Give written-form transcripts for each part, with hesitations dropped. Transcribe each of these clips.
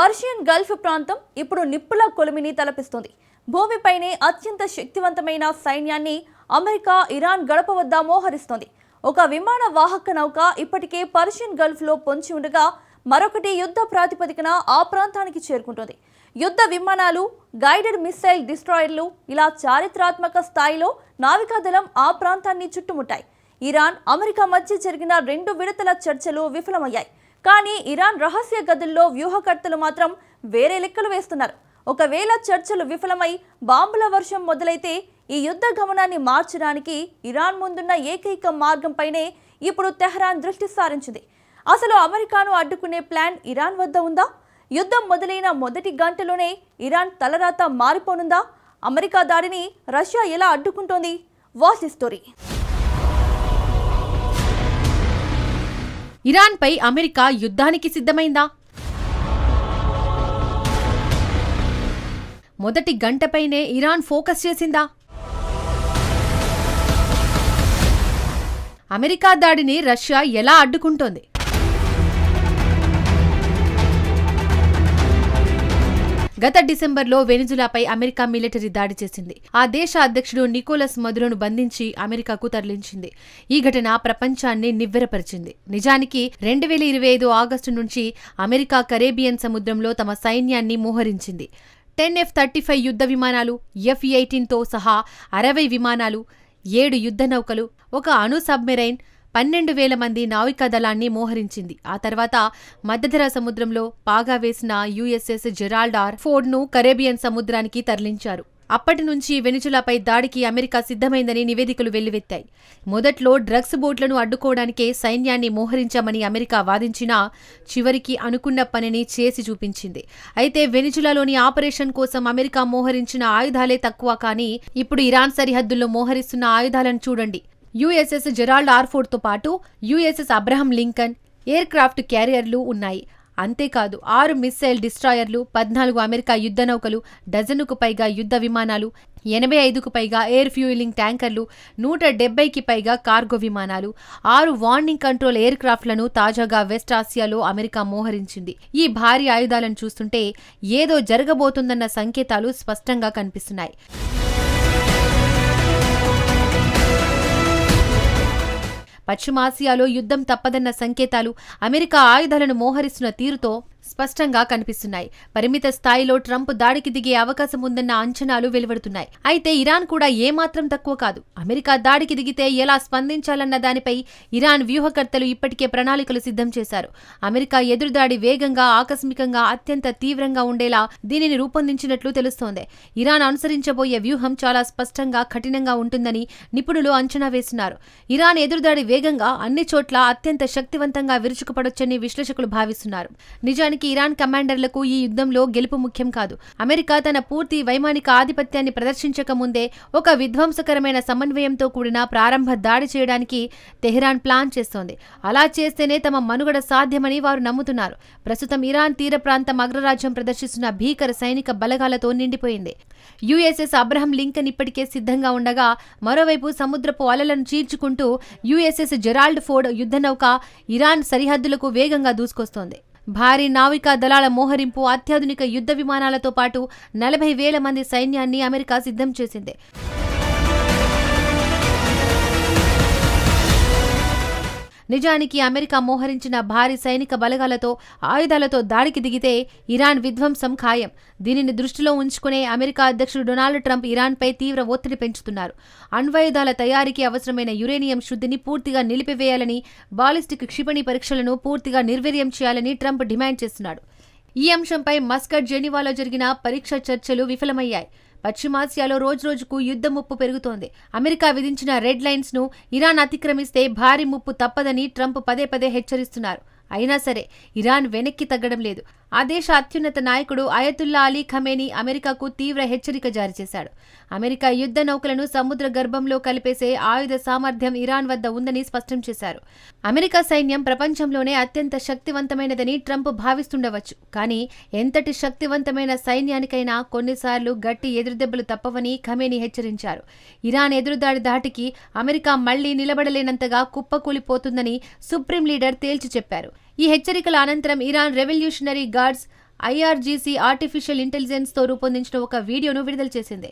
Persian Gulf ప్రాంతం ఇప్పుడు నిప్పుల కొలిమిని తలపిస్తుంది. భూమిపైనే అత్యంత శక్తివంతమైన సైన్యాన్ని అమెరికా ఇరాన్ గడప వద్ద మోహరిస్తోంది. ఒక విమాన వాహక నౌక ఇప్పటికే పర్షియన్ గల్ఫ్లో పొంచి ఉండగా మరొకటి యుద్ధ ప్రాతిపదికన ఆ ప్రాంతానికి చేరుకుంటోంది. యుద్ధ విమానాలు, గైడెడ్ మిస్సైల్ డిస్ట్రాయర్లు ఇలా చారిత్రాత్మక స్థాయిలో నావికాదళం ఆ ప్రాంతాన్ని చుట్టుముట్టాయి. ఇరాన్, అమెరికా మధ్య జరిగిన 2 విడతల చర్చలు విఫలమయ్యాయి. కానీ ఇరాన్ రహస్య గదుల్లో వ్యూహకర్తలు మాత్రం వేరే లెక్కలు వేస్తున్నారు. ఒకవేళ చర్చలు విఫలమై బాంబుల వర్షం మొదలైతే ఈ యుద్ధ గమనాన్ని మార్చడానికి ఇరాన్ ముందున్న ఏకైక మార్గంపైనే ఇప్పుడు తెహ్రాన్ దృష్టి సారించింది. అసలు అమెరికాను అడ్డుకునే ప్లాన్ ఇరాన్ వద్ద ఉందా? యుద్ధం మొదలైన మొదటి గంటలోనే ఇరాన్ తలరాత మారిపోనుందా? అమెరికా దాడిని రష్యా ఎలా అడ్డుకుంటోంది? Watch the story. ఇరాన్పై అమెరికా యుద్ధానికి సిద్ధమైందా? మొదటి గంటపైనే ఇరాన్ ఫోకస్ చేసిందా? అమెరికా దాడిని రష్యా ఎలా అడ్డుకుంటోంది? గత డిసెంబర్లో వెనిజులాపై అమెరికా మిలిటరీ దాడి చేసింది. ఆ దేశ అధ్యక్షుడు నికోలస్ మదురోను బంధించి అమెరికాకు తరలించింది. ఈ ఘటన ప్రపంచాన్ని నివ్వెరపరిచింది. నిజానికి 2025 ఆగస్టు నుంచి అమెరికా కరేబియన్ సముద్రంలో తమ సైన్యాన్ని మోహరించింది. 10 F-35 యుద్ధ విమానాలు, F-18తో సహా 60 విమానాలు, 7 యుద్ధ నౌకలు, ఒక అణు సబ్మెరైన్, 12,000 మంది నావికా దళాన్ని మోహరించింది. ఆ తర్వాత మధ్యధరా సముద్రంలో పాగా వేసిన USS జెరాల్డ్ ఆర్ ఫోర్డ్ను కరేబియన్ సముద్రానికి తరలించారు. అప్పటి నుంచి వెనిజులాపై దాడికి అమెరికా సిద్ధమైందని నివేదికలు వెల్లువెత్తాయి. మొదట్లో డ్రగ్స్ బోట్లను అడ్డుకోవడానికే సైన్యాన్ని మోహరించామని అమెరికా వాదించినా చివరికి అనుకున్న పనిని చేసి చూపించింది. అయితే వెనిజులాలోని ఆపరేషన్ కోసం అమెరికా మోహరించిన ఆయుధాలే తక్కువ. కానీ ఇప్పుడు ఇరాన్ సరిహద్దుల్లో మోహరిస్తున్న ఆయుధాలను చూడండి. USS జెరాల్డ్ ఆర్ ఫోర్డ్తో పాటు USS Abraham Lincoln air craft క్యారియర్లు ఉన్నాయి. అంతేకాదు 6 మిస్సైల్ డిస్ట్రాయర్లు, 14 అమెరికా యుద్ధ నౌకలు, డజనుకు పైగా యుద్ధ విమానాలు, 85కు పైగా ఎయిర్ ఫ్యూయలింగ్ ట్యాంకర్లు, 170కి పైగా కార్గో విమానాలు, 6 వార్నింగ్ కంట్రోల్ ఎయిర్ క్రాఫ్ట్లను తాజాగా వెస్ట్ ఆసియాలో అమెరికా మోహరించింది. ఈ భారీ ఆయుధాలను చూస్తుంటే ఏదో జరగబోతుందన్న సంకేతాలు స్పష్టంగా కనిపిస్తున్నాయి. పశ్చిమాసియాలో యుద్ధం తప్పదన్న సంకేతాలు అమెరికా ఆయుధాలను మోహరిస్తున్న తీరుతో స్పష్టంగా కనిపిస్తున్నాయి. పరిమిత స్థాయిలో ట్రంప్ దాడికి దిగే అవకాశం ఉందన్న అంచనాలు వెలువడుతున్నాయి. అయితే ఇరాన్ కూడా ఏమాత్రం తక్కువ కాదు. అమెరికా దాడికి దిగితే ఎలా స్పందించాలన్న దానిపై ఇరాన్ వ్యూహకర్తలు ఇప్పటికే ప్రణాళికలు సిద్ధం చేశారు. అమెరికా ఎదురుదాడి వేగంగా, ఆకస్మికంగా, అత్యంత తీవ్రంగా ఉండేలా దీనిని రూపొందించినట్లు తెలుస్తోంది. ఇరాన్ అనుసరించబోయే వ్యూహం చాలా స్పష్టంగా, కఠినంగా ఉంటుందని నిపుణులు అంచనా వేస్తున్నారు. ఇరాన్ ఎదురుదాడి వేగంగా, అన్ని చోట్ల అత్యంత శక్తివంతంగా విరుచుకుపడొచ్చని విశ్లేషకులు భావిస్తున్నారు. నిజానికి ఇరాన్ కమాండర్లకు ఈ యుద్ధంలో గెలుపు ముఖ్యం కాదు. అమెరికా తన పూర్తి వైమానిక ఆధిపత్యాన్ని ప్రదర్శించక ముందే ఒక విధ్వంసకరమైన సమన్వయంతో కూడిన ప్రారంభ దాడి చేయడానికి తెహ్రాన్ ప్లాన్ చేస్తోంది. అలా చేస్తేనే తమ మనుగడ సాధ్యమని వారు నమ్ముతున్నారు. ప్రస్తుతం ఇరాన్ తీర ప్రాంతం అగ్రరాజ్యం ప్రదర్శిస్తున్న భీకర సైనిక బలగాలతో నిండిపోయింది. USS అబ్రహం లింకన్ ఇప్పటికే సిద్ధంగా ఉండగా, మరోవైపు సముద్రపు అలలను చీల్చుకుంటూ USS జెరాల్డ్ ఫోర్డ్ యుద్ధనౌక ఇరాన్ సరిహద్దులకు వేగంగా దూసుకొస్తోంది. భారీ నావికా దళాల మోహరింపు, అత్యాధునిక యుద్ధ విమానాలతో పాటు 40,000 మంది సైన్యాన్ని అమెరికా సిద్ధం చేసింది. నిజానికి అమెరికా మోహరించిన భారీ సైనిక బలగాలతో, ఆయుధాలతో దాడికి దిగితే ఇరాన్ విధ్వంసం ఖాయం. దీనిని దృష్టిలో ఉంచుకునే అమెరికా అధ్యక్షుడు డొనాల్డ్ ట్రంప్ ఇరాన్పై తీవ్ర ఒత్తిడి పెంచుతున్నారు. అణ్వాయుధాల తయారీకి అవసరమైన యురేనియం శుద్ధిని పూర్తిగా నిలిపివేయాలని, బాలిస్టిక్ క్షిపణి పరీక్షలను పూర్తిగా నిర్వీర్యం చేయాలని ట్రంప్ డిమాండ్ చేస్తున్నాడు. ఈ అంశంపై మస్కట్, జెనీవాలో జరిగిన పరీక్ష చర్చలు విఫలమయ్యాయి. పశ్చిమాసియాలో రోజురోజుకు యుద్ధ ముప్పు పెరుగుతోంది. అమెరికా విధించిన రెడ్ లైన్స్ ను ఇరాన్ అతిక్రమిస్తే భారీ ముప్పు తప్పదని ట్రంప్ పదే పదే హెచ్చరిస్తున్నారు. అయినా సరే ఇరాన్ వెనక్కి తగ్గడం లేదు. ఆ దేశ అత్యున్నత నాయకుడు అయతుల్లా అలీ ఖమేనీ అమెరికాకు తీవ్ర హెచ్చరిక జారీ చేశాడు. అమెరికా యుద్ధ నౌకలను సముద్ర గర్భంలో కలిపేసే ఆయుధ సామర్థ్యం ఇరాన్ వద్ద ఉందని స్పష్టం చేశారు. అమెరికా సైన్యం ప్రపంచంలోనే అత్యంత శక్తివంతమైనదని ట్రంప్ భావిస్తుండవచ్చు. కానీ ఎంతటి శక్తివంతమైన సైన్యానికైనా కొన్నిసార్లు గట్టి ఎదురుదెబ్బలు తప్పవని ఖమేనీ హెచ్చరించారు. ఇరాన్ ఎదురుదాడి ధాటికి అమెరికా మళ్లీ నిలబడలేనంతగా కుప్పకూలిపోతుందని సుప్రీం లీడర్ తేల్చి చెప్పారు. ఈ హెచ్చరికల అనంతరం Iran revolutionary guards IRGC artificial intelligence తో రూపొందించిన ఒక వీడియోను విడుదల చేసింది.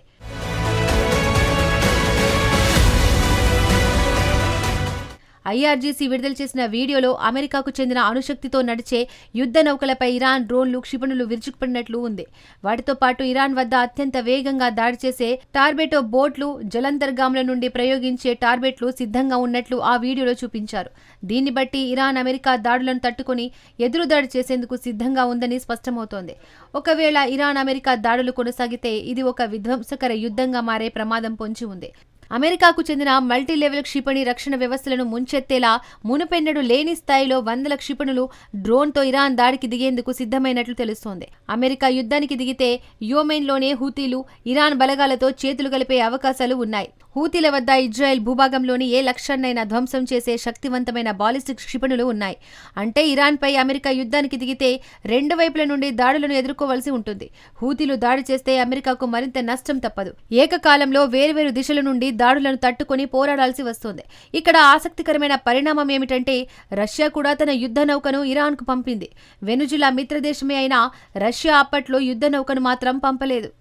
ఐఆర్జీసీ విడుదల చేసిన వీడియోలో అమెరికాకు చెందిన అణుశక్తితో నడిచే యుద్ధ నౌకలపై ఇరాన్ డ్రోన్లు, క్షిపణులు విరుచుకుపడినట్లు ఉంది. వాటితో పాటు ఇరాన్ వద్ద అత్యంత వేగంగా దాడి చేసే టార్బెటో బోట్లు, జలంతర్గాముల నుండి ప్రయోగించే టార్బెట్లు సిద్ధంగా ఉన్నట్లు ఆ వీడియోలో చూపించారు. దీన్ని బట్టి ఇరాన్ అమెరికా దాడులను తట్టుకుని ఎదురుదాడి చేసేందుకు సిద్ధంగా ఉందని స్పష్టమవుతోంది. ఒకవేళ ఇరాన్ అమెరికా దాడులు కొనసాగితే ఇది ఒక విధ్వంసకర యుద్ధంగా మారే ప్రమాదం పొంచి ఉంది. అమెరికాకు చెందిన మల్టీలెవెల్ క్షిపణి రక్షణ వ్యవస్థలను ముంచెత్తేలా మునుపెన్నడూ లేని స్థాయిలో వందల క్షిపణులు డ్రోన్తో ఇరాన్ దాడికి దిగేందుకు సిద్ధమైనట్లు తెలుస్తోంది. అమెరికా యుద్ధానికి దిగితే యోమెన్లోనే హూతీలు ఇరాన్ బలగాలతో చేతులు కలిపే అవకాశాలు ఉన్నాయి. హూతీల వద్ద ఇజ్రాయెల్ భూభాగంలోని ఏ లక్ష్యాన్నైనా ధ్వంసం చేసే శక్తివంతమైన బాలిస్టిక్ క్షిపణులు ఉన్నాయి. అంటే ఇరాన్పై అమెరికా యుద్ధానికి దిగితే రెండు వైపుల నుండి దాడులను ఎదుర్కోవలసి ఉంటుంది. హూతీలు దాడి చేస్తే అమెరికాకు మరింత నష్టం తప్పదు. ఏకకాలంలో వేర్వేరు దిశల నుండి దాడులను తట్టుకుని పోరాడాల్సి వస్తుంది. ఇక్కడ ఆసక్తికరమైన పరిణామం ఏమిటంటే రష్యా కూడా తన యుద్ధ నౌకను ఇరాన్కు పంపింది. వెనుజులా మిత్రదేశమే అయినా రష్యా అప్పట్లో యుద్ధ నౌకను మాత్రం పంపలేదు.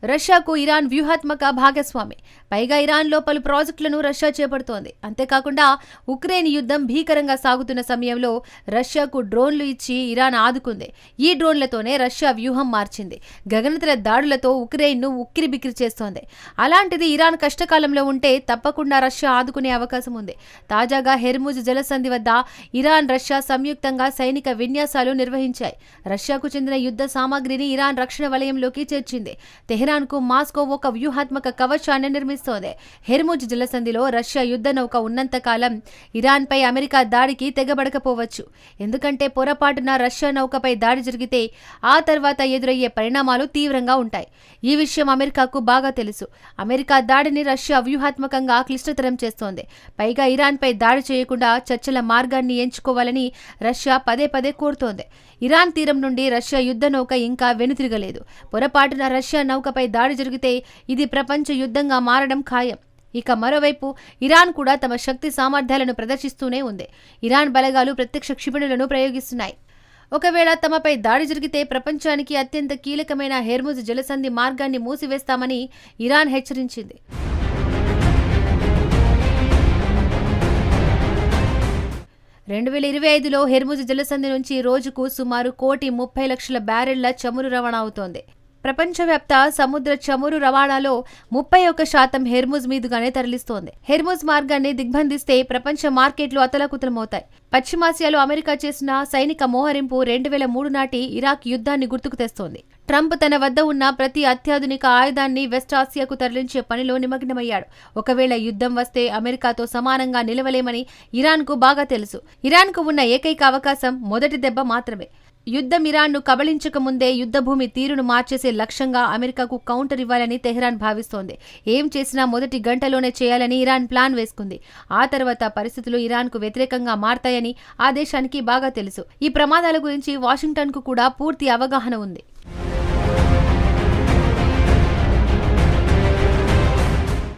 రష్యాకు ఇరాన్ వ్యూహాత్మక భాగస్వామి. పైగా ఇరాన్లో పలు ప్రాజెక్టులను రష్యా చేపడుతోంది. అంతేకాకుండా ఉక్రెయిన్ యుద్ధం భీకరంగా సాగుతున్న సమయంలో రష్యాకు డ్రోన్లు ఇచ్చి ఇరాన్ ఆదుకుంది. ఈ డ్రోన్లతోనే రష్యా వ్యూహం మార్చింది. గగనతల దాడులతో ఉక్రెయిన్ను ఉక్కిరిబిక్కిరి చేస్తోంది. అలాంటిది ఇరాన్ కష్టకాలంలో ఉంటే తప్పకుండా రష్యా ఆదుకునే అవకాశం ఉంది. తాజాగా హెర్ముజ్ జలసంధి వద్ద ఇరాన్, రష్యా సంయుక్తంగా సైనిక విన్యాసాలు నిర్వహించాయి. రష్యాకు చెందిన యుద్ధ సామాగ్రిని ఇరాన్ రక్షణ వలయంలోకి చేర్చింది. తెహ్రాన్కు మాస్కో ఒక వ్యూహాత్మక కవచాన్ని నిర్మిస్తోంది. హెర్ముజ్ జలసంధిలో రష్యా యుద్ధ నౌక ఉన్నంత కాలం ఇరాన్పై అమెరికా దాడికి తెగబడకపోవచ్చు. ఎందుకంటే పొరపాటున రష్యా నౌకపై దాడి జరిగితే ఆ తర్వాత ఎదురయ్యే పరిణామాలు తీవ్రంగా ఉంటాయి. ఈ విషయం అమెరికాకు బాగా తెలుసు. అమెరికా దాడిని రష్యా వ్యూహాత్మకంగా క్లిష్టతరం చేస్తోంది. పైగా ఇరాన్పై దాడి చేయకుండా చర్చల మార్గాన్ని ఎంచుకోవాలని రష్యా పదే పదే కోరుతోంది. ఇరాన్ తీరం నుండి రష్యా యుద్ధ నౌక ఇంకా వెనుతిరగలేదు. పొరపాటున రష్యా నౌకపై దాడి జరిగితే ఇది ప్రపంచ యుద్ధంగా మారడం ఖాయం. ఇక మరోవైపు ఇరాన్ కూడా తమ శక్తి సామర్థ్యాలను ప్రదర్శిస్తూనే ఉంది. ఇరాన్ బలగాలు ప్రత్యక్ష క్షిపణులను ప్రయోగిస్తున్నాయి. ఒకవేళ తమపై దాడి జరిగితే ప్రపంచానికి అత్యంత కీలకమైన హెర్ముజ్ జలసంధి మార్గాన్ని మూసివేస్తామని ఇరాన్ హెచ్చరించింది. 2025లో హెర్ముజ్ జలసంధి నుంచి రోజుకు సుమారు 1,30,00,000 బ్యారెళ్ల చమురు రవాణా అవుతోంది. ప్రపంచవ్యాప్త సముద్ర చమురు రవాణాలో 31% హెర్ముజ్ మీదుగానే తరలిస్తోంది. హెర్ముజ్ మార్గాన్ని దిగ్బంధిస్తే ప్రపంచ మార్కెట్లు అతలాకుతలమవుతాయి. పశ్చిమాసియాలో అమెరికా చేసిన సైనిక మోహరింపు 2003 నాటి ఇరాక్ యుద్ధాన్ని గుర్తుకు తెస్తోంది. ట్రంప్ తన వద్ద ఉన్న ప్రతి అత్యాధునిక ఆయుధాన్ని వెస్ట్ ఆసియాకు తరలించే పనిలో నిమగ్నమయ్యాడు. ఒకవేళ యుద్ధం వస్తే అమెరికాతో సమానంగా నిలవలేమని ఇరాన్కు బాగా తెలుసు. ఇరాన్కు ఉన్న ఏకైక అవకాశం మొదటి దెబ్బ మాత్రమే. యుద్ధం ఇరాన్ను కబళించక ముందే యుద్ధభూమి తీరును మార్చేసే లక్ష్యంగా అమెరికాకు కౌంటర్ ఇవ్వాలని తెహ్రాన్ భావిస్తోంది. ఏం చేసినా మొదటి గంటలోనే చేయాలని ఇరాన్ ప్లాన్ వేసుకుంది. ఆ తర్వాత పరిస్థితులు ఇరాన్కు వ్యతిరేకంగా మారతాయని ఆ దేశానికి బాగా తెలుసు. ఈ ప్రమాదాల గురించి వాషింగ్టన్కు కూడా పూర్తి అవగాహన ఉంది.